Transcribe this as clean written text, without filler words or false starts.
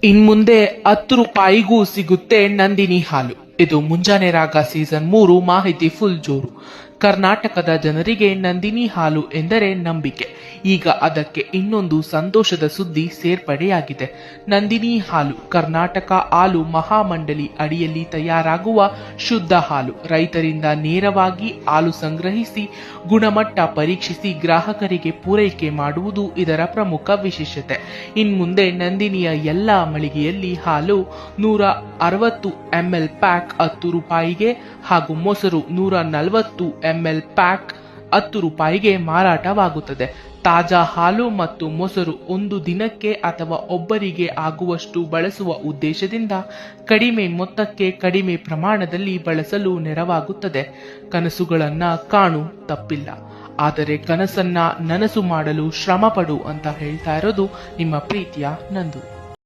ಇನ್ಮುಂದೆ 10 ರೂಪಾಯಿಗೂ ಸಿಗುತ್ತೆ ನಂದಿನಿ ಹಾಲು. ಇದು ಮುಂಜಾನೆ ರಾಗ ಸೀಸನ್ 3 ಮಾಹಿತಿ ಫುಲ್ ಜೋರು. ಕರ್ನಾಟಕದ ಜನರಿಗೆ ನಂದಿನಿ ಹಾಲು ಎಂದರೆ ನಂಬಿಕೆ. ಈಗ ಅದಕ್ಕೆ ಇನ್ನೊಂದು ಸಂತೋಷದ ಸುದ್ದಿ ಸೇರ್ಪಡೆಯಾಗಿದೆ. ನಂದಿನಿ ಹಾಲು ಕರ್ನಾಟಕ ಹಾಲು ಮಹಾಮಂಡಳಿ ಅಡಿಯಲ್ಲಿ ತಯಾರಾಗುವ ಶುದ್ಧ ಹಾಲು. ರೈತರಿಂದ ನೇರವಾಗಿ ಹಾಲು ಸಂಗ್ರಹಿಸಿ ಗುಣಮಟ್ಟ ಪರೀಕ್ಷಿಸಿ ಗ್ರಾಹಕರಿಗೆ ಪೂರೈಕೆ ಮಾಡುವುದು ಇದರ ಪ್ರಮುಖ ವಿಶೇಷತೆ. ಇನ್ಮುಂದೆ ನಂದಿನಿಯ ಎಲ್ಲ ಮಳಿಗೆಯಲ್ಲಿ ಹಾಲು 160 ml ಪ್ಯಾಕ್ 10 ರೂಪಾಯಿಗೆ ಹಾಗೂ ಮೊಸರು 140 ml ಪ್ಯಾಕ್ 10 ರೂಪಾಯಿಗೆ ಮಾರಾಟವಾಗುತ್ತದೆ. ತಾಜಾ ಹಾಲು ಮತ್ತು ಮೊಸರು ಒಂದು ದಿನಕ್ಕೆ ಅಥವಾ ಒಬ್ಬರಿಗೆ ಆಗುವಷ್ಟು ಬಳಸುವ ಉದ್ದೇಶದಿಂದ ಕಡಿಮೆ ಮೊತ್ತಕ್ಕೆ ಕಡಿಮೆ ಪ್ರಮಾಣದಲ್ಲಿ ಬಳಸಲು ನೆರವಾಗುತ್ತದೆ. ಕನಸುಗಳನ್ನ ಕಾಣು, ತಪ್ಪಿಲ್ಲ, ಆದರೆ ಕನಸನ್ನ ನನಸು ಮಾಡಲು ಶ್ರಮ ಪಡು ಅಂತ ಹೇಳ್ತಾ ಇರೋದು ನಿಮ್ಮ ಪ್ರೀತಿಯ ನಂದು.